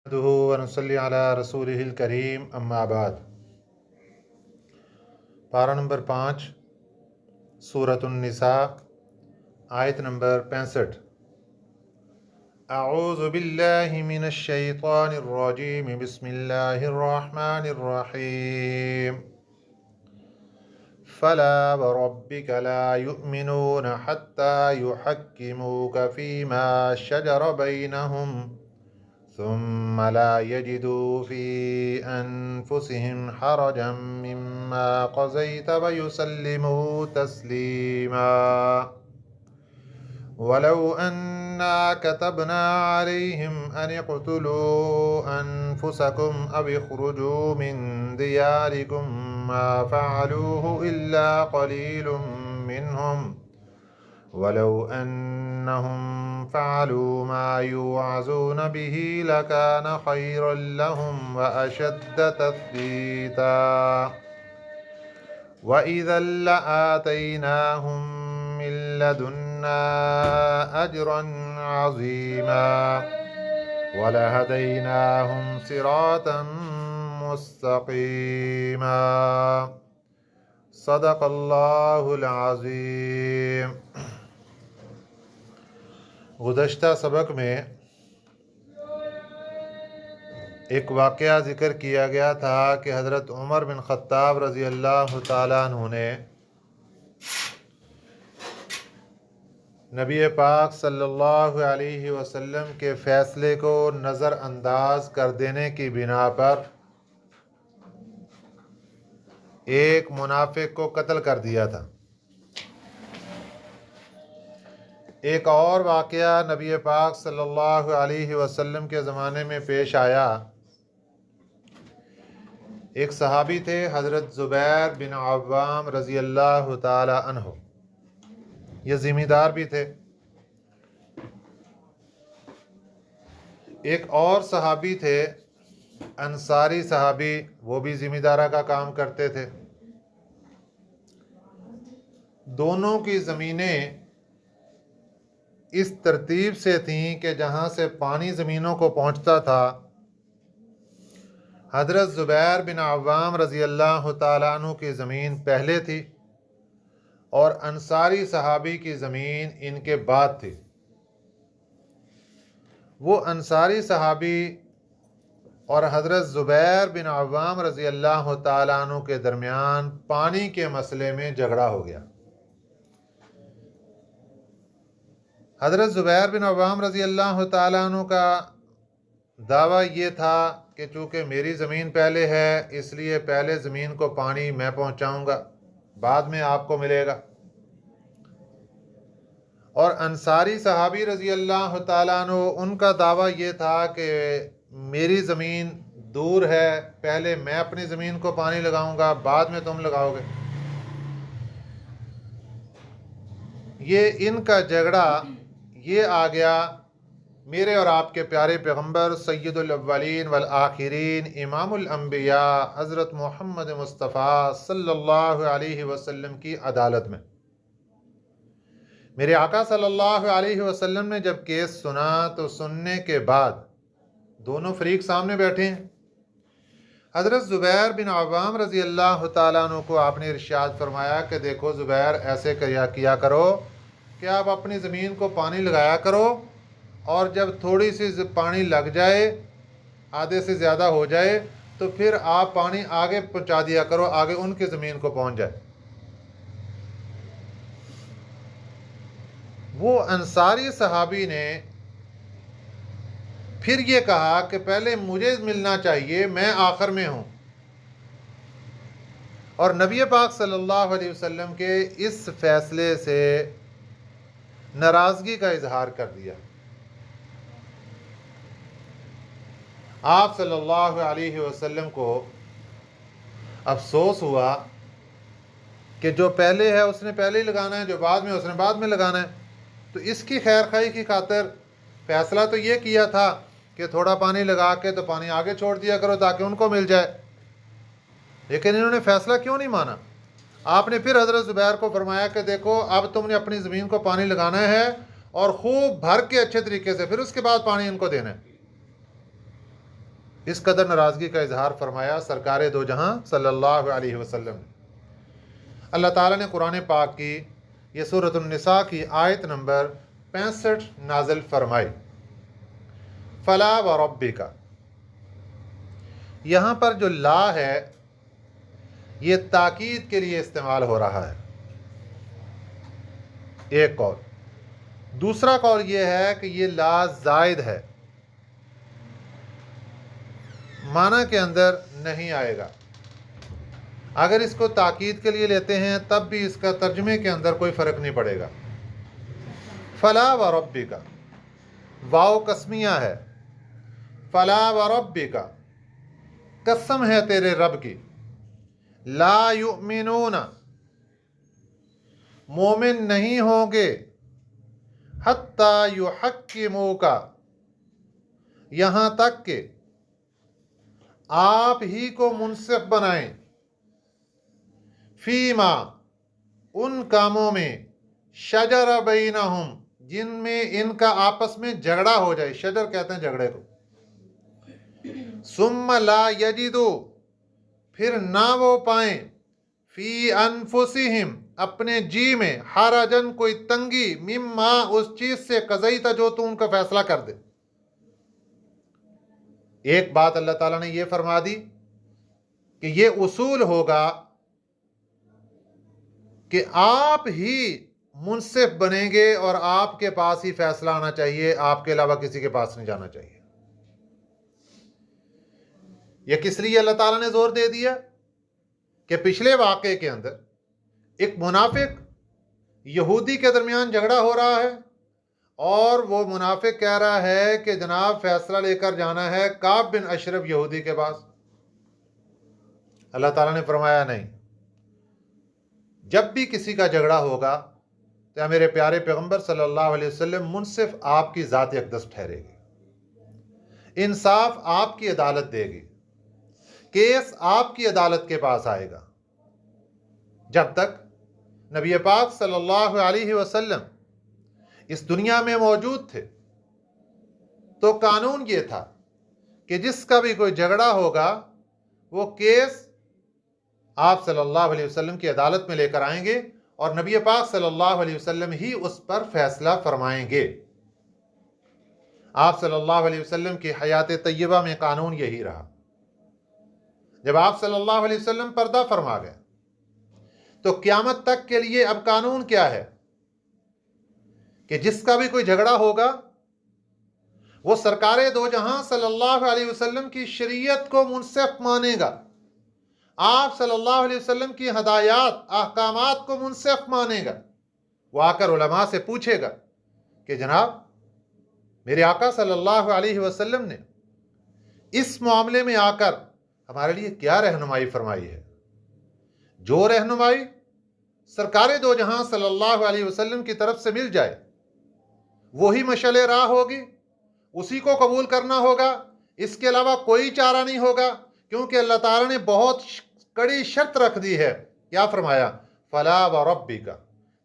نحمده ونصلي على رسوله الكريم اما بعد۔ پارہ نمبر 5 سورۃ النساء، آیت نمبر 65۔ اعوذ باللہ من الشیطان الرجیم، بسم اللہ الرحمن الرحیم۔ فلا وربك لا يؤمنون حتى يحكموك فيما شجر بينهم ثم لا يجدوا في أنفسهم حرجا مما قضيت ويسلموا تسليما۔ ولو أنا كتبنا عليهم أن اقتلوا أنفسكم أو اخرجوا من دياركم ما فعلوه إلا قليل منهم، ولو أنهم فعلوا ما يوعظون به لكان خيرا لهم وأشد تثبيتا، وإذا لآتيناهم من لدنا أجرا عظيما ولهديناهم صراطا مستقيما۔ صدق اللہ العظیم۔ گزشتہ سبق میں ایک واقعہ ذکر کیا گیا تھا کہ حضرت عمر بن خطاب رضی اللہ تعالیٰ عنہ نے نبی پاک صلی اللہ علیہ وسلم کے فیصلے کو نظر انداز کر دینے کی بنا پر ایک منافق کو قتل کر دیا تھا۔ ایک اور واقعہ نبی پاک صلی اللہ علیہ وسلم کے زمانے میں پیش آیا۔ ایک صحابی تھے حضرت زبیر بن عوام رضی اللہ تعالی عنہ، یہ ذمہ دار بھی تھے۔ ایک اور صحابی تھے انصاری صحابی، وہ بھی ذمہ دارہ کا کام کرتے تھے۔ دونوں کی زمینیں اس ترتیب سے تھیں کہ جہاں سے پانی زمینوں کو پہنچتا تھا، حضرت زبیر بن عوام رضی اللہ تعالیٰ عنہ کی زمین پہلے تھی اور انصاری صحابی کی زمین ان کے بعد تھی۔ وہ انصاری صحابی اور حضرت زبیر بن عوام رضی اللہ تعالیٰ عنہ کے درمیان پانی کے مسئلے میں جھگڑا ہو گیا۔ حضرت زبیر بن عوام رضی اللہ تعالیٰ عنہ کا دعویٰ یہ تھا کہ چونکہ میری زمین پہلے ہے اس لیے پہلے زمین کو پانی میں پہنچاؤں گا، بعد میں آپ کو ملے گا۔ اور انصاری صحابی رضی اللہ تعالیٰ عنہ ان کا دعویٰ یہ تھا کہ میری زمین دور ہے، پہلے میں اپنی زمین کو پانی لگاؤں گا، بعد میں تم لگاؤ گے۔ یہ ان کا جھگڑا یہ آ گیا میرے اور آپ کے پیارے پیغمبر سید الاولین والآخرین امام الانبیاء حضرت محمد مصطفیٰ صلی اللہ علیہ وسلم کی عدالت میں۔ میرے آقا صلی اللہ علیہ وسلم نے جب کیس سنا تو سننے کے بعد دونوں فریق سامنے بیٹھے ہیں۔ حضرت زبیر بن عوام رضی اللہ تعالیٰ عنہ کو آپ نے ارشاد فرمایا کہ دیکھو زبیر، ایسے کیا کرو کہ آپ اپنی زمین کو پانی لگایا کرو، اور جب تھوڑی سی پانی لگ جائے، آدھے سے زیادہ ہو جائے، تو پھر آپ پانی آگے پہنچا دیا کرو، آگے ان کی زمین کو پہنچ جائے۔ وہ انصاری صحابی نے پھر یہ کہا کہ پہلے مجھے ملنا چاہیے، میں آخر میں ہوں، اور نبی پاک صلی اللہ علیہ وسلم کے اس فیصلے سے ناراضگی کا اظہار کر دیا۔ آپ صلی اللہ علیہ وسلم کو افسوس ہوا کہ جو پہلے ہے اس نے پہلے ہی لگانا ہے، جو بعد میں اس نے بعد میں لگانا ہے۔ تو اس کی خیر خواہی کی خاطر فیصلہ تو یہ کیا تھا کہ تھوڑا پانی لگا کے تو پانی آگے چھوڑ دیا کرو تاکہ ان کو مل جائے، لیکن انہوں نے فیصلہ کیوں نہیں مانا؟ آپ نے پھر حضرت زبیر کو فرمایا کہ دیکھو اب تم نے اپنی زمین کو پانی لگانا ہے اور خوب بھر کے اچھے طریقے سے، پھر اس کے بعد پانی ان کو دینا ہے۔ اس قدر ناراضگی کا اظہار فرمایا سرکار دو جہاں صلی اللہ علیہ وسلم نے۔ اللہ تعالیٰ نے قرآن پاک کی یہ سورۃ النساء کی آیت نمبر 65 نازل فرمائی، فلا وربک۔ یہاں پر جو لا ہے یہ تاکید کے لیے استعمال ہو رہا ہے، ایک قول۔ دوسرا قول یہ ہے کہ یہ لا زائد ہے، معنی کے اندر نہیں آئے گا۔ اگر اس کو تاکید کے لیے لیتے ہیں تب بھی اس کا ترجمے کے اندر کوئی فرق نہیں پڑے گا۔ فلا وربک، واو قسمیہ ہے، فلا وربک، قسم ہے تیرے رب کی، لا یؤمنون، مومن نہیں ہوں گے، حتی یحکموک، یہاں تک کہ آپ ہی کو منصف بنائیں، فیما، ان کاموں میں، شجر بینہم، جن میں ان کا آپس میں جھگڑا ہو جائے، شجر کہتے ہیں جھگڑے کو، ثم لا یجدو، پھر نہ وہ پائیں، فی انفسہم، اپنے جی میں، حرجن، کوئی تنگی، مما، اس چیز سے، قضیت، جو تو ان کا فیصلہ کر دے۔ ایک بات اللہ تعالیٰ نے یہ فرما دی کہ یہ اصول ہوگا کہ آپ ہی منصف بنیں گے اور آپ کے پاس ہی فیصلہ آنا چاہیے، آپ کے علاوہ کسی کے پاس نہیں جانا چاہیے۔ یہ کس لیے اللہ تعالیٰ نے زور دے دیا کہ پچھلے واقعے کے اندر ایک منافق یہودی کے درمیان جھگڑا ہو رہا ہے اور وہ منافق کہہ رہا ہے کہ جناب فیصلہ لے کر جانا ہے کعب بن اشرف یہودی کے پاس۔ اللہ تعالیٰ نے فرمایا نہیں، جب بھی کسی کا جھگڑا ہوگا تو میرے پیارے پیغمبر صلی اللہ علیہ وسلم منصف آپ کی ذات اقدس ٹھہرے گی، انصاف آپ کی عدالت دے گی، کیس آپ کی عدالت کے پاس آئے گا۔ جب تک نبی پاک صلی اللہ علیہ وسلم اس دنیا میں موجود تھے تو قانون یہ تھا کہ جس کا بھی کوئی جھگڑا ہوگا وہ کیس آپ صلی اللہ علیہ وسلم کی عدالت میں لے کر آئیں گے اور نبی پاک صلی اللہ علیہ وسلم ہی اس پر فیصلہ فرمائیں گے۔ آپ صلی اللہ علیہ وسلم کی حیات طیبہ میں قانون یہی رہا۔ جب آپ صلی اللہ علیہ وسلم پردہ فرما گئے تو قیامت تک کے لیے اب قانون کیا ہے کہ جس کا بھی کوئی جھگڑا ہوگا وہ سرکار دو جہاں صلی اللہ علیہ وسلم کی شریعت کو منصف مانے گا، آپ صلی اللہ علیہ وسلم کی ہدایات، احکامات کو منصف مانے گا۔ وہ آ کر علماء سے پوچھے گا کہ جناب میرے آقا صلی اللہ علیہ وسلم نے اس معاملے میں آ کر ہمارے لیے کیا رہنمائی فرمائی ہے؟ جو رہنمائی سرکار دو جہاں صلی اللہ علیہ وسلم کی طرف سے مل جائے وہی مشعل راہ ہوگی، اسی کو قبول کرنا ہوگا، اس کے علاوہ کوئی چارہ نہیں ہوگا، کیونکہ اللہ تعالیٰ نے بہت کڑی شرط رکھ دی ہے۔ کیا فرمایا؟ فلا وربک،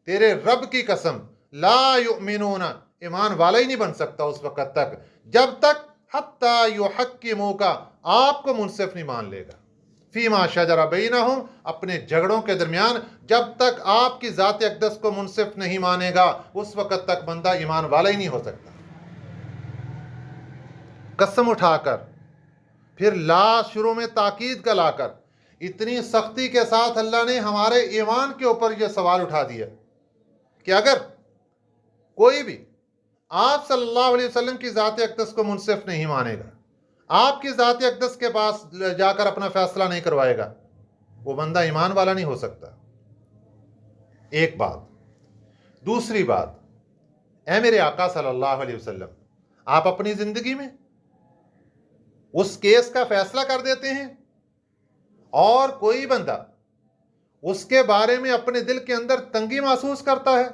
تیرے رب کی قسم، لا یؤمنون، ایمان والا ہی نہیں بن سکتا اس وقت تک جب تک حتی یحکموک، آپ کو منصف نہیں مان لے گا، فیما شجر بینہم، اپنے جھگڑوں کے درمیان جب تک آپ کی ذات اقدس کو منصف نہیں مانے گا اس وقت تک بندہ ایمان والا ہی نہیں ہو سکتا۔ قسم اٹھا کر پھر لا شروع میں تاکید کا لا کر اتنی سختی کے ساتھ اللہ نے ہمارے ایمان کے اوپر یہ سوال اٹھا دیا کہ اگر کوئی بھی آپ صلی اللہ علیہ وسلم کی ذات اقدس کو منصف نہیں مانے گا، آپ کی ذات اقدس کے پاس جا کر اپنا فیصلہ نہیں کروائے گا، وہ بندہ ایمان والا نہیں ہو سکتا۔ ایک بات۔ دوسری بات، اے میرے آقا صلی اللہ علیہ وسلم، آپ اپنی زندگی میں اس کیس کا فیصلہ کر دیتے ہیں اور کوئی بندہ اس کے بارے میں اپنے دل کے اندر تنگی محسوس کرتا ہے،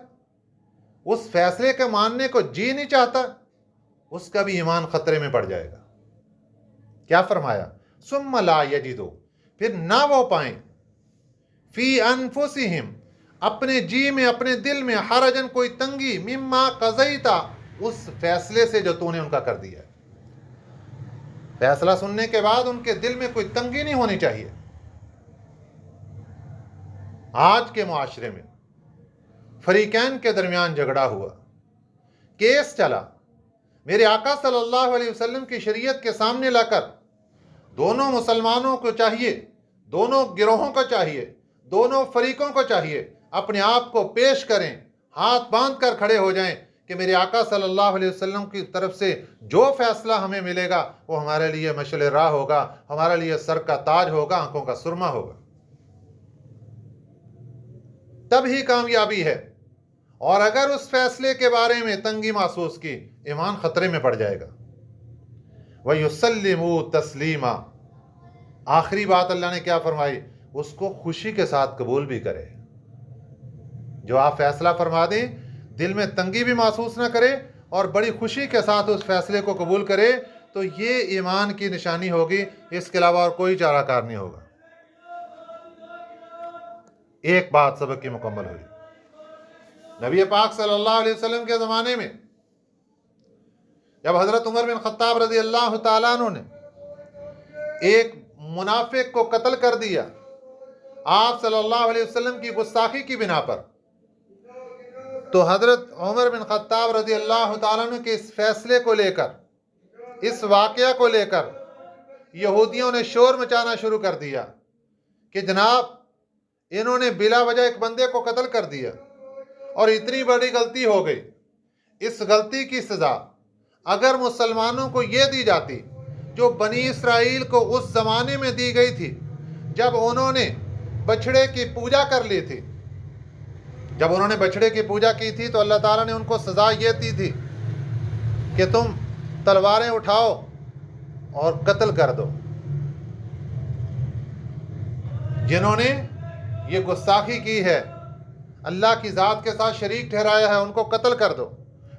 اس فیصلے کے ماننے کو جی نہیں چاہتا، اس کا بھی ایمان خطرے میں پڑ جائے گا۔ کیا فرمایا؟ ثم لا یجدو، پھر نہ وہ پائیں، فی انفسہم، اپنے جی میں، اپنے دل میں، حرجن، کوئی تنگی، مما قضیتا، اس فیصلے سے جو تو نے ان کا کر دیا۔ फैसला सुनने के बाद उनके दिल में कोई तंगी नहीं होनी चाहिए। आज के मुआशरे में फरीकैन के दरमियान झगड़ा हुआ, केस चला, मेरे आका सल्लल्लाहु अलैहि वसल्लम की शरीयत के सामने लाकर दोनों मुसलमानों को चाहिए, दोनों गिरोहों को चाहिए, दोनों फरीकों को चाहिए अपने आप को पेश करें, हाथ बांध कर खड़े हो जाएं कि मेरे आका सल्लल्लाहु अलैहि वसल्लम की तरफ से जो फैसला हमें मिलेगा वो हमारे लिए मशअल राह होगा, हमारे लिए सर का ताज होगा, आंखों का सुरमा होगा। तब ही कामयाबी है। और अगर उस फैसले के बारे में तंगी महसूस की, ईमान खतरे में पड़ जाएगा। वयुसल्लिमू तस्लीमा, आखिरी बात अल्लाह ने क्या फरमाई, उसको खुशी के साथ कबूल भी करे। जो आप फैसला फरमा दें, दिल में तंगी भी महसूस ना करे और बड़ी खुशी के साथ उस फैसले को कबूल करे, तो ये ईमान की निशानी होगी। इसके अलावा और कोई चाराकार नहीं होगा। एक बात सबक की मुकम्मल हुई। नबी पाक सल्लल्लाहु अलैहि वसल्लम के ज़माने में जब हज़रत उमर बिन ख़त्ताब रज़ी अल्लाह ताला अन्हु ने एक मुनाफिक को कत्ल कर दिया, आप सल्लल्लाहु अलैहि वसल्लम की गुस्ताखी की बिना पर, तो हज़रत उमर बिन ख़त्ताब रज़ी अल्लाह ताला अन्हु के इस फैसले को लेकर, इस वाक़या को लेकर यहूदियों ने शोर मचाना शुरू कर दिया कि जनाब, इन्होंने बिला वजह एक बंदे को कत्ल कर दिया और इतनी बड़ी गलती हो गई। इस गलती की सज़ा अगर मुसलमानों को ये दी जाती जो बनी इसराइल को उस ज़माने में दी गई थी, जब उन्होंने बछड़े की पूजा कर ली थी, जब उन्होंने बछड़े की पूजा की थी, तो अल्लाह ताला ने उनको सज़ा ये दी थी कि तुम तलवारें उठाओ और कत्ल कर दो। जिन्होंने ये गुस्ताखी की है, अल्लाह की ज़ात के साथ शरीक ठहराया है, उनको कत्ल कर दो।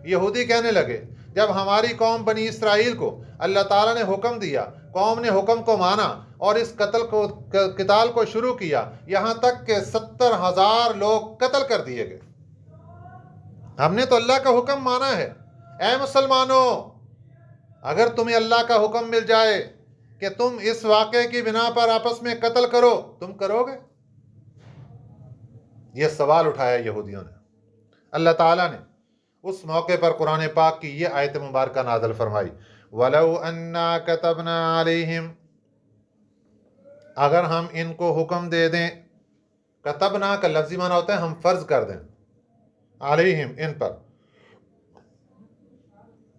यहूदी कहने लगे, जब हमारी कौम बनी इसराइल को अल्लाह ताला ने हुक्म दिया, कौम ने हुक्म को माना और इस किताल को शुरू किया, यहाँ तक कि 70,000 लोग कत्ल कर दिए गए। हमने तो अल्लाह का हुक्म माना है। ऐ मुसलमानों, अगर तुम्हें अल्लाह का हुक्म मिल जाए कि तुम इस वाक़े की बिना पर आपस में कत्ल करो, तुम करोगे? यह सवाल उठाया यहूदियों ने। अल्लाह ताला ने उस मौके पर कुरान पाक की ये आयत मुबारक नाज़िल फरमाई, वलौ अन्ना कतबना अलैहिम, अगर हम इनको हुक्म दे दें, कतबना का लफ्ज़ी माना होता है हम फर्ज कर दें, अलैहिम इन पर,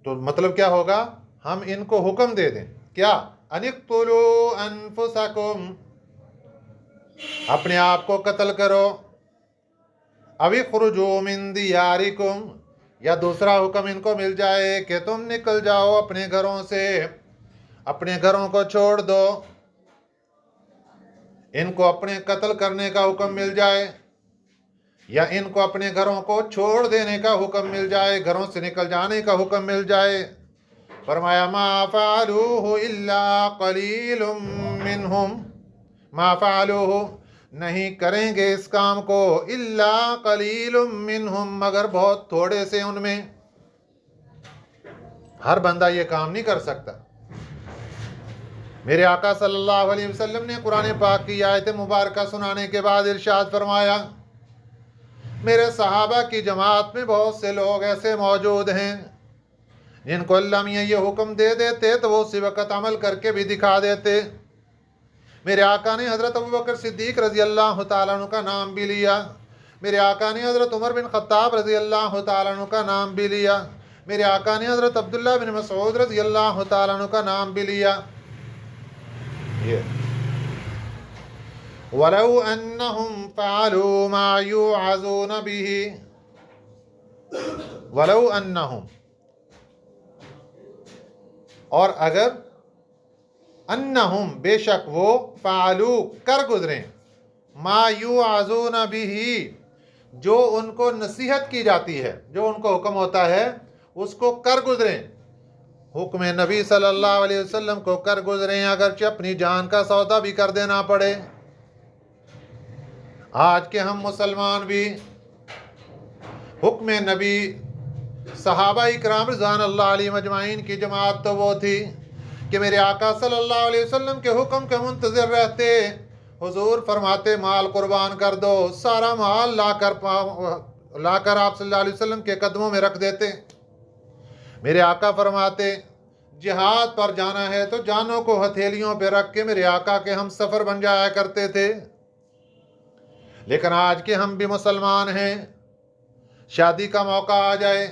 तो मतलब क्या होगा, हम इनको हुक्म दे दें क्या, अनिक्तुलू अनफुसकुम, अपने आप को कत्ल करो, अविख्रुजू मिन दियारिकुम, या दूसरा हुक्म इनको मिल जाए कि तुम निकल जाओ अपने घरों से, अपने घरों को छोड़ दो, इनको अपने कत्ल करने का हुक्म मिल जाए या इनको अपने घरों को छोड़ देने का हुक्म मिल जाए, घरों से निकल जाने का हुक्म मिल जाए। फरमाया मा फ़अलूहु इल्ला क़लीलुम मिनहुम, मा फ़अलूहु, नहीं करेंगे इस काम को, इल्ला क़लीलुम मिनहुम, मगर बहुत थोड़े से उनमें। हर बंदा ये काम नहीं कर सकता। मेरे आका सल्लल्लाहु अलैहि वसल्लम ने कुरान पाक की आयत मुबारक सुनाने के बाद इरशाद फरमाया, मेरे सहाबा की जमात में बहुत से लोग ऐसे मौजूद हैं जिनको अल्लाह मियाँ ये हुक्म दे देते तो वो उसी वक़्त अमल करके भी दिखा देते। मेरे आका ने हज़रत अबू बकर सिद्दीक़ रज़ी अल्लाह तआला अन्हु का नाम भी लिया, मेरे आका ने हज़रत उमर बिन ख़त्ताब रज़ी अल्लाह तआला अन्हु का नाम भी लिया, मेरे आका ने हज़रत अब्दुल्लाह बिन मसऊद रज़ी अल्लाह तआला अन्हु का नाम भी लिया। ये वलौ अन्नहुम फ़अलू मा युअज़ून बिही, वलौ अन्नहुम, और अगर, अन्नहुम, बेशक वो, फ़अलू, कर गुजरें, मा युअज़ून बिही, जो उनको नसीहत की जाती है, जो उनको हुक्म होता है उसको कर गुजरें, हुक्म नबी सल्लल्लाहु अलैहि वसल्लम को कर गुजरें, अगरचे अपनी जान का सौदा भी कर देना पड़े। आज के हम मुसलमान भी हुक्म नबी, सहाबा इकराम रिज़वानुल्लाह अलैहिम अजमाइन की जमात तो वो थी कि मेरे आका सल्लल्लाहु अलैहि वसल्लम के हुक्म के मुंतज़िर रहते। हुजूर फरमाते माल कुर्बान कर दो, सारा माल लाकर आप सल्लल्लाहु अलैहि वसल्लम के कदमों में रख देते। मेरे आका फरमाते जिहाद पर जाना है तो जानों को हथेलियों पे रख के मेरे आका के हम सफ़र बन जाया करते थे। लेकिन आज के हम भी मुसलमान हैं, शादी का मौका आ जाए,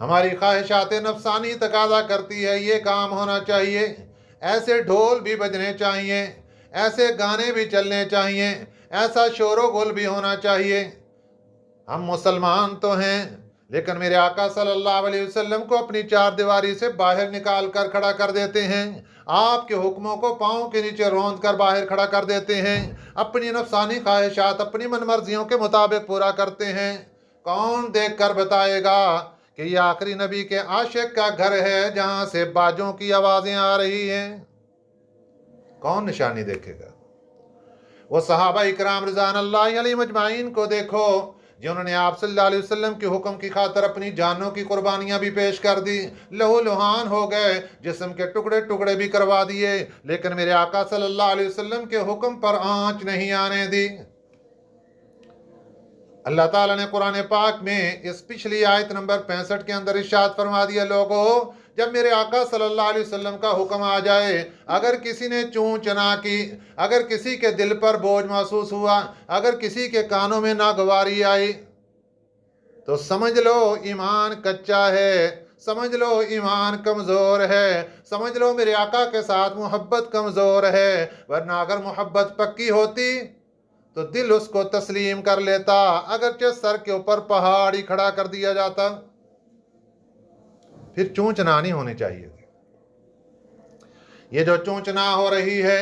हमारी ख्वाहिशात नफसानी तकाजा करती है ये काम होना चाहिए, ऐसे ढोल भी बजने चाहिए, ऐसे गाने भी चलने चाहिए, ऐसा शोरो गुल भी होना चाहिए। हम मुसलमान तो हैं, लेकिन मेरे आका सल्लल्लाहु अलैहि वसल्लम को अपनी चार दीवारी से बाहर निकाल कर खड़ा कर देते हैं, आपके हुक्मों को पाँव के नीचे रौंद कर बाहर खड़ा कर देते हैं, अपनी नफसानी ख्वाहिशात अपनी मनमर्जियों के मुताबिक पूरा करते हैं। कौन देख कर बताएगा कि ये आखिरी नबी के आशिक का घर है जहाँ से बाजों की आवाज़ें आ रही हैं? कौन निशानी देखेगा? वो सहाबा इकराम रिज़वानुल्लाहि अलैहिम अजमाइन को देखो जिन्होंने आप सल्लल्लाहु अलैहि वसल्लम के हुक्म की खातर अपनी जानों की कुर्बानियां भी पेश कर दी, लहू लुहान हो गए, जिस्म के टुकड़े टुकड़े भी करवा दिए, लेकिन मेरे आका सल्लल्लाहु अलैहि वसल्लम के हुक्म पर आंच नहीं आने दी। अल्लाह ताला ने कुरान पाक में इस पिछली आयत नंबर 65 के अंदर इरशाद फरमा दिया, लोगों जब मेरे आका सल्लल्लाहु अलैहि वसल्लम का हुक्म आ जाए, अगर किसी ने चूं चना की, अगर किसी के दिल पर बोझ महसूस हुआ, अगर किसी के कानों में नागवारी आई, तो समझ लो ईमान कच्चा है, समझ लो ईमान कमज़ोर है, समझ लो मेरे आका के साथ मोहब्बत कमज़ोर है। वरना अगर मोहब्बत पक्की होती तो दिल उसको तस्लीम कर लेता, अगरचे सर के ऊपर पहाड़ ही खड़ा कर दिया जाता। फिर चूंचना नहीं होनी चाहिए। ये जो चूंचना हो रही है,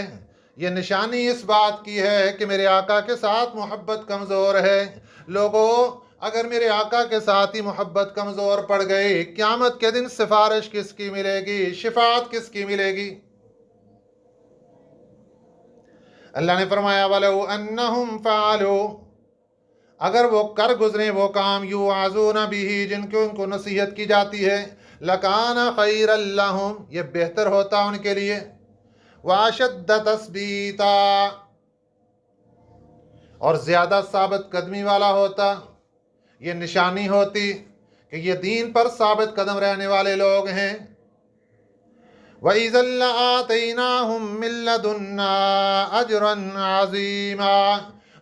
ये निशानी इस बात की है कि मेरे आका के साथ मोहब्बत कमज़ोर है। लोगों अगर मेरे आका के साथ ही मोहब्बत कमज़ोर पड़ गई, क़यामत के दिन सिफारिश किसकी मिलेगी, शिफात किसकी मिलेगी? अल्लाह ने फरमाया वलौ अन्नहुम फ़अलू, अगर वो कर गुजरे वो काम युआज़ूना बिही, जिनकी उनको नसीहत की जाती है, लकाना खैरल लहुम, ये बेहतर होता उनके लिए, वाशद्द तस्बीता, और ज़्यादा साबित कदमी वाला होता। ये निशानी होती कि ये दीन पर साबित कदम रहने वाले लोग हैं। वइज़ा लआतैनाहुम मिन लदुन्ना अजरन अज़ीमा,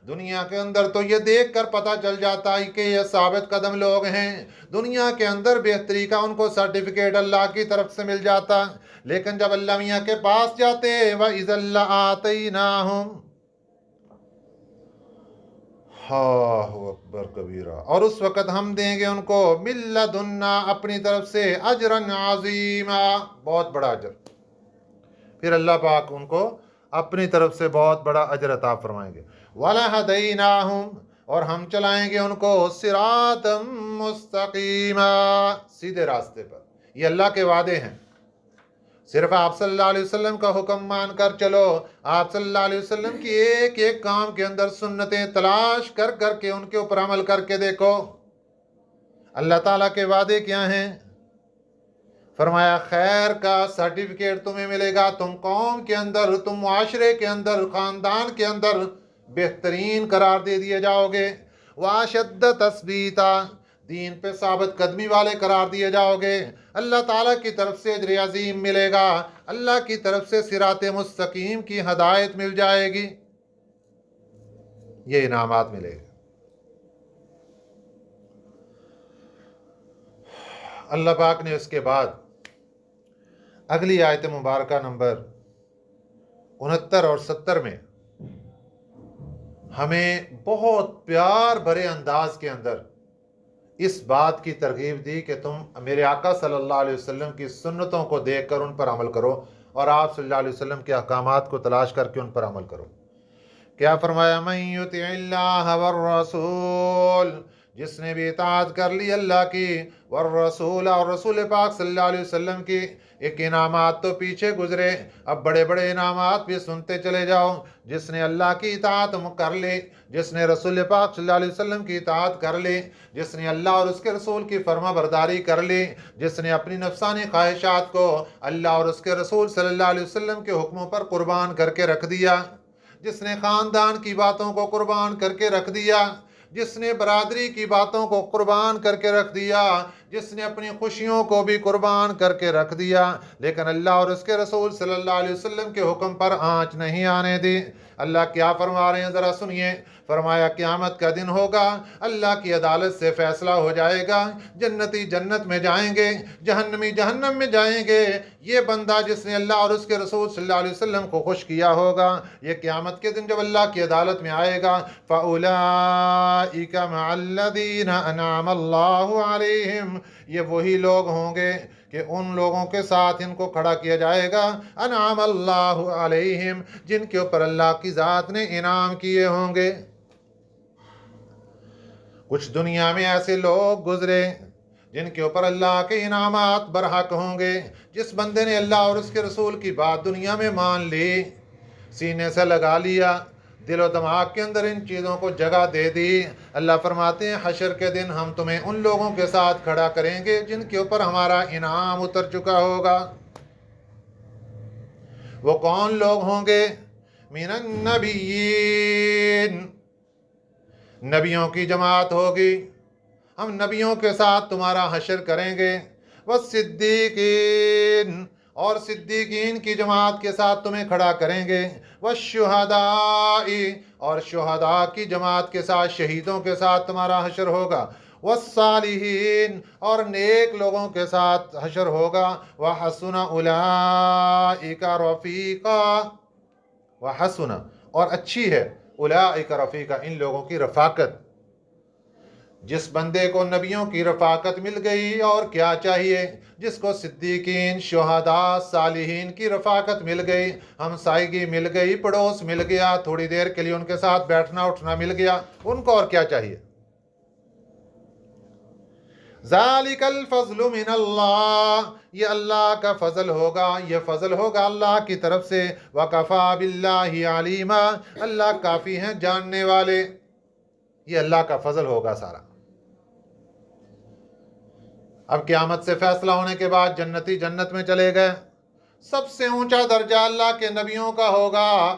दुनिया के अंदर तो ये देख कर पता चल जाता है कि ये साबित कदम लोग हैं, दुनिया के अंदर बेहतरी का उनको सर्टिफिकेट अल्लाह की तरफ से मिल जाता। लेकिन जब अल्लाह मियाँ के पास जाते, वइज़ा लआतैनाहुम, अल्लाहु अकबर कबीरा, और उस वक़्त हम देंगे उनको मिन लदुन्ना, अपनी तरफ से, अजरन अज़ीमा, बहुत बड़ा अजर। फिर अल्लाह पाक उनको अपनी तरफ से बहुत बड़ा अजर अता फरमाएंगे। वलहदैनाहुम, और हम चलाएंगे उनको सिरातम मुस्तकीमा, सीधे रास्ते पर। ये अल्लाह के वादे हैं। सिर्फ आप सल्लल्लाहु अलैहि वसल्लम का हुक्म मान कर चलो, आप सल्लल्लाहु अलैहि वसल्लम की एक एक काम के अंदर सुन्नतें तलाश कर करके उनके ऊपर अमल करके देखो। अल्लाह ताला के वादे क्या हैं? फरमाया खैर का सर्टिफिकेट तुम्हें मिलेगा, तुम कौम के अंदर, तुम मुआशरे के अंदर, ख़ानदान के अंदर बेहतरीन करार दे दिए जाओगे। वाशद्द तस्बीता, दीन पे साबित कदमी वाले करार दिए जाओगे। अल्लाह ताला की तरफ से अजर अज़ीम मिलेगा, अल्लाह की तरफ से सिराते मुस्तकीम की हदायत मिल जाएगी, ये इनामात मिलेगा। अल्लाह पाक ने उसके बाद अगली आयत मुबारक नंबर 69 और 70 में हमें बहुत प्यार भरे अंदाज के अंदर इस बात की तरगीब दी कि तुम मेरे आका सल्लल्लाहु अलैहि वसल्लम की सुन्नतों को देख कर उन पर अमल करो और आप सल्लल्लाहु अलैहि वसल्लम के अहकामात को तलाश करके उन पर अमल करो। क्या फरमाया? मन युतिइल्लाह वर रसूल, जिसने भी इताअत कर ली अल्लाह की वर रसूल और रसूल पाक सल्लल्लाहु अलैहि वसल्लम की। एक इनामात तो पीछे गुजरे, अब बड़े बड़े इनामात भी सुनते चले जाओ। जिसने अल्लाह की इताअत कर ली, जिसने रसूल पाक सल्लल्लाहु अलैहि वसल्लम की इताअत कर ली, जिसने अल्लाह और उसके रसूल की फर्मा बरदारी कर ली, जिसने अपनी नफसानी ख्वाहिशात को अल्लाह और उसके रसूल सल्लल्लाहु अलैहि वसल्लम के हुक्मों पर कुर्बान करके रख दिया, जिसने ख़ानदान की बातों को कुर्बान करके रख दिया, जिसने बरादरी की बातों को कुर्बान करके रख दिया, जिसने अपनी खुशियों को भी कुर्बान करके रख दिया, लेकिन अल्लाह और उसके रसूल सल्लल्लाहु अलैहि वसल्लम के हुक्म पर आँच नहीं आने दी। अल्लाह क्या फरमा रहे हैं ज़रा सुनिए। फरमाया क़यामत का दिन होगा, अल्लाह की अदालत से फैसला हो जाएगा, जन्नती जन्नत में जाएंगे, जहन्नमी जहन्नम में जाएंगे। ये बंदा जिसने अल्लाह और उसके रसूल सल्लल्लाहु अलैहि वसल्लम को खुश किया होगा, ये क़यामत के दिन जब अल्लाह की अदालत में आएगा, फ़उलाइका मअल्लज़ीना अनअमल्लाहु अलैहिम, ये वही लोग होंगे कि उन लोगों के साथ इनको खड़ा किया जाएगा, अनअमल्लाहु अलैहिम, जिनके ऊपर अल्लाह की ज़ात ने इनाम किए होंगे। कुछ दुनिया में ऐसे लोग गुजरे जिनके ऊपर अल्लाह के इनामात बरहक होंगे। जिस बंदे ने अल्लाह और उसके रसूल की बात दुनिया में मान ली, सीने से लगा लिया, दिलो दिमाग के अंदर इन चीज़ों को जगह दे दी, अल्लाह फरमाते हैं हशर के दिन हम तुम्हें उन लोगों के साथ खड़ा करेंगे जिनके ऊपर हमारा इनाम उतर चुका होगा। वो कौन लोग होंगे? मिनन नबिय्यीन, नबियों की जमात होगी, हम नबियों के साथ तुम्हारा हशर करेंगे। वस्सिद्दीकीन, और सिद्दीकीन की जमात के साथ तुम्हें खड़ा करेंगे। वश्शुहदाई, और शुहदा की जमात के साथ, शहीदों के साथ तुम्हारा हशर होगा। वस्सालिहीन, और नेक लोगों के साथ हशर होगा। वहसुना उलाइका रफ़ीक़ा, वहसुना, और अच्छी है, उलाइका रफ़ीक़ा, इन लोगों की रफ़ाकत। जिस बंदे को नबियों की रफ़ाकत मिल गई, और क्या चाहिए? जिसको सिद्दीकीन, शुहदा, सालिहीन की रफ़ाकत मिल गई, हमसायगी मिल गई, पड़ोस मिल गया, थोड़ी देर के लिए उनके साथ बैठना उठना मिल गया, उनको और क्या चाहिए? ज़ालिकल फ़ज़्लु मिनल्लाह, ये अल्लाह का फ़ज़ल होगा, ये फ़ज़ल होगा अल्लाह की तरफ से। वकफ़ा बिल्लाहि अलीमा, अल्लाह काफ़ी हैं जानने वाले। ये अल्लाह का फ़ज़ल होगा सारा। अब क़यामत से फैसला होने के बाद जन्नती जन्नत में चले गए, सबसे ऊंचा दर्जा अल्लाह के नबियों का होगा,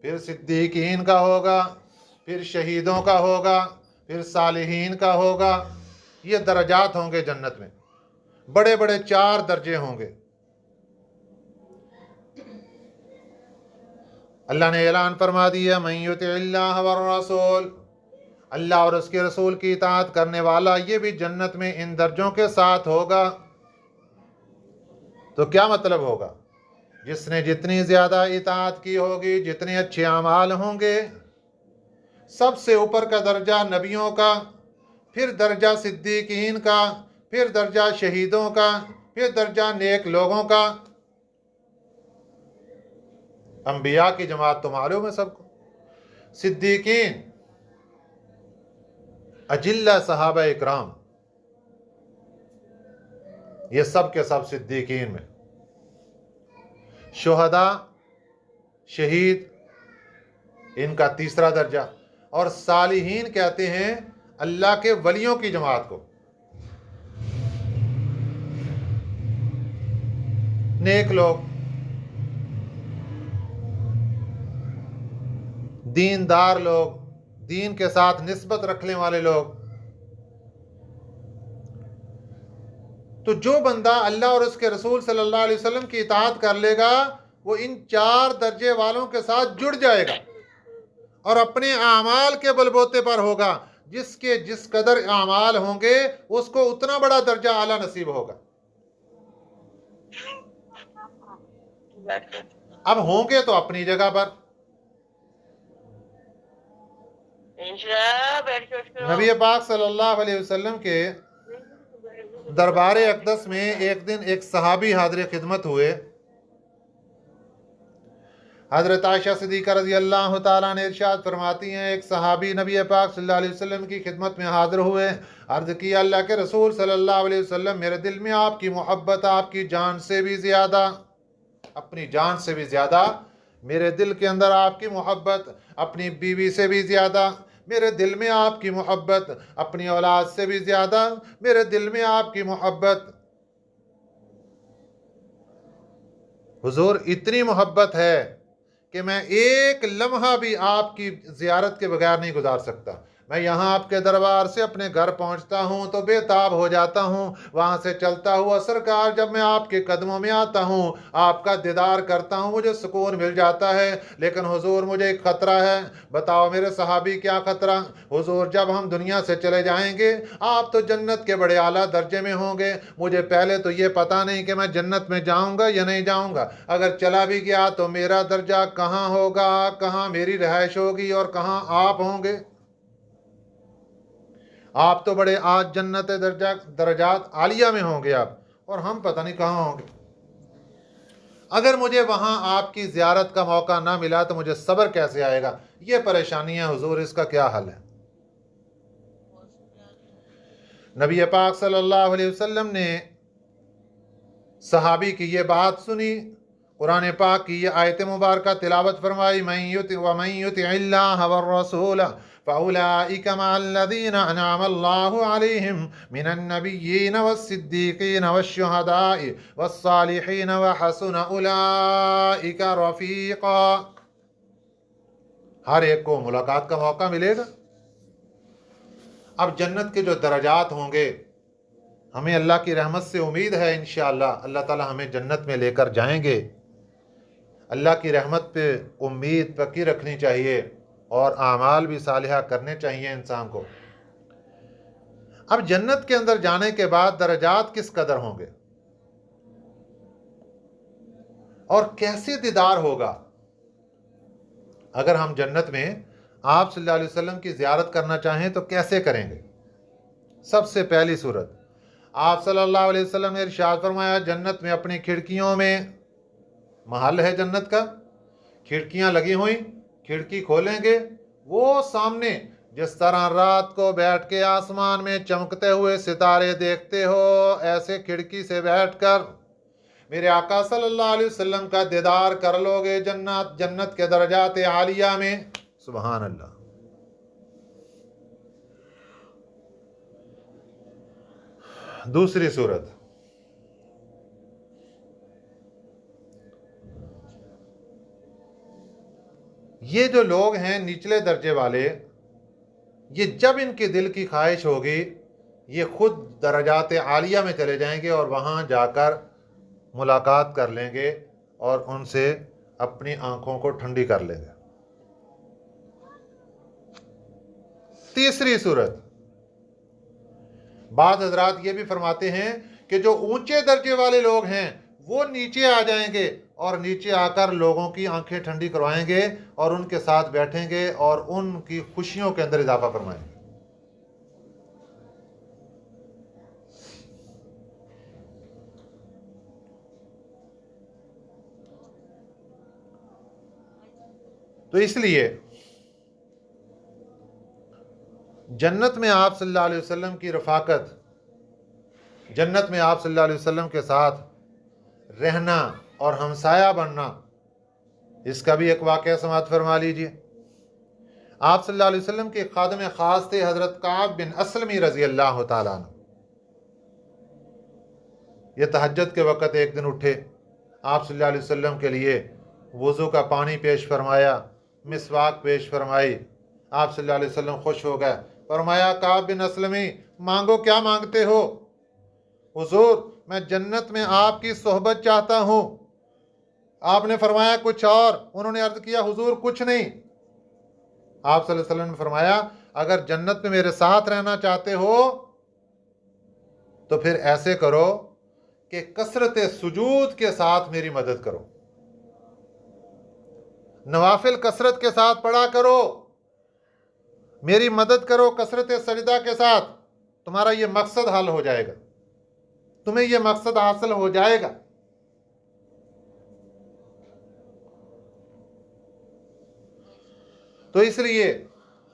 फिर सिद्दीकीन का होगा, फिर शहीदों का होगा, फिर सालिहीन का होगा। ये दर्जात होंगे जन्नत में, बड़े बड़े 4 दर्जे होंगे। अल्लाह ने ऐलान फरमा दिया, मन युतिइल्लाह वर रसूल, अल्लाह और उसके रसूल की इताअत करने वाला ये भी जन्नत में इन दर्जों के साथ होगा। तो क्या मतलब होगा? जिसने जितनी ज़्यादा इताअत की होगी, जितने अच्छे अमाल होंगे, सबसे ऊपर का दर्जा नबियों का, फिर दर्जा सिद्दीकीन का, फिर दर्जा शहीदों का, फिर दर्जा नेक लोगों का। अंबिया की जमात तो मालूम है सबको। सिद्दीकीन अजिल्ला सहाबा इकराम, ये सब के सब सिद्दीकीन में। शुहदा, शहीद, इनका तीसरा दर्जा। और सालिहीन कहते हैं अल्लाह के वलियों की जमात को, नेक लोग, दीनदार लोग, दीन के साथ निस्बत रखने वाले लोग। तो जो बंदा अल्लाह और उसके रसूल सल्लल्लाहु अलैहि वसल्लम की इताअत कर लेगा, वो इन 4 दर्जे वालों के साथ जुड़ जाएगा और अपने आमाल के बलबूते पर होगा। जिसके जिस कदर आमाल होंगे उसको उतना बड़ा दर्जा आला नसीब होगा। अब होंगे तो अपनी जगह पर। नबी पाक सल्लल्लाहु अलैहि वसल्लम के दरबार अक़दस में एक दिन एक सहाबी हाज़िर खिदमत हुए। हज़रत आयशा सिद्दीक़ा रज़ी अल्लाह ताला ने इरशाद फरमाती हैं, एक सहाबी नबी पाक सल्लल्लाहु अलैहि वसल्लम की खिदमत में हाज़िर हुए। अर्ज़ किया, अल्लाह के रसूल सल्लल्लाहु अलैहि वसल्लम, मेरे दिल में आपकी मोहब्बत आपकी जान से भी ज़्यादा, अपनी जान से भी ज़्यादा मेरे दिल के अंदर आपकी मोहब्बत, अपनी बीवी से भी ज़्यादा मेरे दिल में आपकी मोहब्बत, अपनी औलाद से भी ज़्यादा मेरे दिल में आपकी मोहब्बत। हुजूर, इतनी मोहब्बत है कि मैं एक लम्हा भी आपकी ज़ियारत के बगैर नहीं गुजार सकता। मैं यहाँ आपके दरबार से अपने घर पहुँचता हूँ तो बेताब हो जाता हूँ। वहाँ से चलता हुआ सरकार जब मैं आपके कदमों में आता हूँ, आपका दीदार करता हूँ, मुझे सुकून मिल जाता है। लेकिन हुजूर, मुझे एक ख़तरा है। बताओ मेरे सहाबी, क्या ख़तरा? हुजूर, जब हम दुनिया से चले जाएंगे, आप तो जन्नत के बड़े आला दर्जे में होंगे। मुझे पहले तो ये पता नहीं कि मैं जन्नत में जाऊँगा या नहीं जाऊँगा। अगर चला भी गया तो मेरा दर्जा कहाँ होगा, कहाँ मेरी रिहाइश होगी और कहाँ आप होंगे? आप तो बड़े आज जन्नत दर्जात आलिया में होंगे आप, और हम पता नहीं कहाँ होंगे। अगर मुझे वहाँ आपकी ज़ियारत का मौका ना मिला तो मुझे सब्र कैसे आएगा? ये परेशानी है हुजूर, इसका क्या हल है? नबी पाक सल्लल्लाहु अलैहि वसल्लम ने सहाबी की ये बात सुनी, कुरान पाक की ये आयत मुबारक तिलावत फरमाई, मन युतिइल्लाह वर रसूल फउलाइक मअल्लज़ीना अनअम अल्लाहु अलैहिम मिनन नबिय्यीन वस्सिद्दीक़ीन वश्शुहदाኢ वस्सालिहीन व हसुन उलाइक रफ़ीक़ा। हर एक को मुलाकात का मौका मिलेगा। अब जन्नत के जो दर्जात होंगे, हमें अल्लाह की रहमत से उम्मीद है इंशाअल्लाह अल्लाह ताला हमें जन्नत में लेकर जाएंगे। अल्लाह की रहमत पे उम्मीद पक्की रखनी चाहिए और आमाल भी सालिहा करने चाहिए इंसान को। अब जन्नत के अंदर जाने के बाद दर्जात किस कदर होंगे और कैसे दीदार होगा? अगर हम जन्नत में आप सल्लल्लाहु अलैहि वसल्लम की ज़ियारत करना चाहें तो कैसे करेंगे? सबसे पहली सूरत, आप सल्लल्लाहु अलैहि वसल्लम ने इरशाद फरमाया, जन्नत में अपनी खिड़कियों में, महल है जन्नत का, खिड़कियां लगी हुई, खिड़की खोलेंगे, वो सामने जिस तरह रात को बैठ के आसमान में चमकते हुए सितारे देखते हो, ऐसे खिड़की से बैठकर मेरे आका सल्लल्लाहु अलैहि वसल्लम का दीदार कर लोगे जन्नत के दर्जात आलिया में। सुभान अल्लाह। दूसरी सूरत, ये जो लोग हैं निचले दर्जे वाले, ये जब इनके दिल की ख्वाहिश होगी ये खुद दर्जात आलिया में चले जाएंगे और वहाँ जाकर मुलाकात कर लेंगे और उनसे अपनी आंखों को ठंडी कर लेंगे। तीसरी सूरत, बाद हजरात ये भी फरमाते हैं कि जो ऊंचे दर्जे वाले लोग हैं वो नीचे आ जाएंगे और नीचे आकर लोगों की आंखें ठंडी करवाएंगे और उनके साथ बैठेंगे और उनकी खुशियों के अंदर इजाफा फरमाएंगे। तो इसलिए जन्नत में आप सल्लल्लाहु अलैहि वसल्लम की रफ़ाकत, जन्नत में आप सल्लल्लाहु अलैहि वसल्लम के साथ रहना और हमसाया बनना, इसका भी एक वाक़या समाअत फरमा लीजिए। आप सल्लल्लाहु अलैहि वसल्लम के खादिम ख़ास थे हज़रत काब बिन असलमी रज़ी अल्लाह ताला अन्हु। ये तहज्जुद के वक़्त एक दिन उठे, आप सल्लल्लाहु अलैहि वसल्लम के लिए वज़ू का पानी पेश फरमाया, मिसवाक पेश फरमाई। आप सल्लल्लाहु अलैहि वसल्लम खुश हो गए, फरमाया, काब बिन असलमी, मांगो, क्या मांगते हो? हुजूर, मैं जन्नत में आपकी सोहबत चाहता हूँ। आपने फरमाया कुछ और? उन्होंने अर्ज़ किया, हुजूर कुछ नहीं। आप सल्लल्लाहु अलैहि वसल्लम ने फरमाया, अगर जन्नत में मेरे साथ रहना चाहते हो तो फिर ऐसे करो कि कसरत सुजूद के साथ मेरी मदद करो, नवाफिल कसरत के साथ पढ़ा करो, मेरी मदद करो कसरत सजदा के साथ, तुम्हारा ये मकसद हल हो जाएगा, तुम्हें ये मकसद हासिल हो जाएगा। تو اس لیے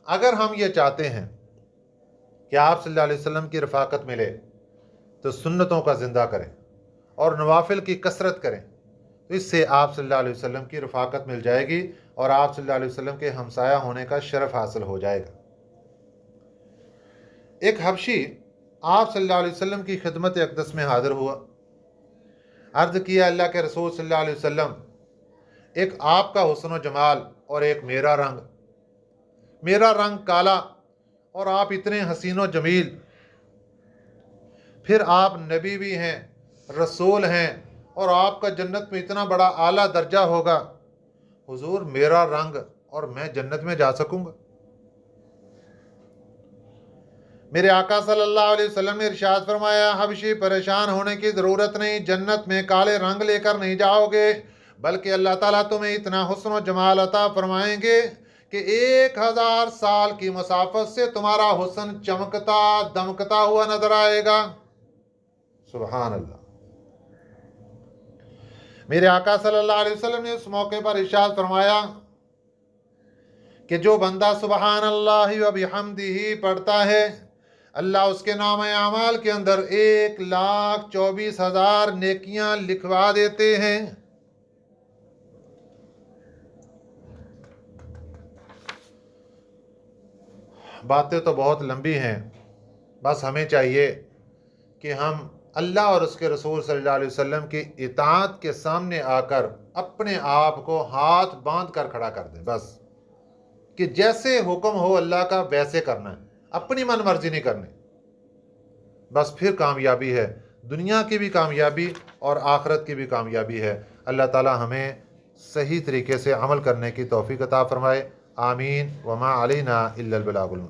اگر ہم یہ چاہتے ہیں کہ آپ صلی اللہ علیہ وسلم کی رفاقت ملے تو سنتوں کا زندہ کریں اور نوافل کی کثرت کریں، تو اس سے آپ صلی اللہ علیہ وسلم کی رفاقت مل جائے گی اور آپ صلی اللہ علیہ وسلم کے ہمسایہ ہونے کا شرف حاصل ہو جائے گا۔ ایک حبشی آپ صلی اللہ علیہ وسلم کی خدمت اقدس میں حاضر ہوا، عرض کیا اللہ کے رسول صلی اللہ علیہ وسلم، ایک آپ کا حسن و جمال اور ایک میرا رنگ کالا اور آپ اتنے حسین و جمیل، پھر آپ نبی بھی ہیں، رسول ہیں، اور آپ کا جنت میں اتنا بڑا اعلیٰ درجہ ہوگا، حضور میرا رنگ اور میں جنت میں جا سکوں گا؟ میرے آقا صلی اللہ علیہ وسلم نے ارشاد فرمایا، حبشی پریشان ہونے کی ضرورت نہیں، جنت میں کالے رنگ لے کر نہیں جاؤ گے، بلکہ اللہ تعالیٰ تمہیں اتنا حسن و جمال عطا فرمائیں گے کہ 1000 سال کی مسافت سے تمہارا حسن چمکتا دمکتا ہوا نظر آئے گا۔ سبحان اللہ۔ میرے آقا صلی اللہ علیہ وسلم نے اس موقع پر ارشاد فرمایا کہ جو بندہ سبحان اللہ و بحمدہ پڑھتا ہے، اللہ اس کے نام اعمال کے اندر 1,24,000 نیکیاں لکھوا دیتے ہیں۔ باتیں تو بہت لمبی ہیں، بس ہمیں چاہیے کہ ہم اللہ اور اس کے رسول صلی اللہ علیہ وسلم کی اطاعت کے سامنے آ کر اپنے آپ کو ہاتھ باندھ کر کھڑا کر دیں، بس کہ جیسے حکم ہو اللہ کا ویسے کرنا ہے، اپنی من مرضی نہیں کرنی، بس پھر کامیابی ہے، دنیا کی بھی کامیابی اور آخرت کی بھی کامیابی ہے۔ اللہ تعالی ہمیں صحیح طریقے سے عمل کرنے کی توفیق عطا فرمائے، آمین۔ وما علینا الا البلاغ المبین۔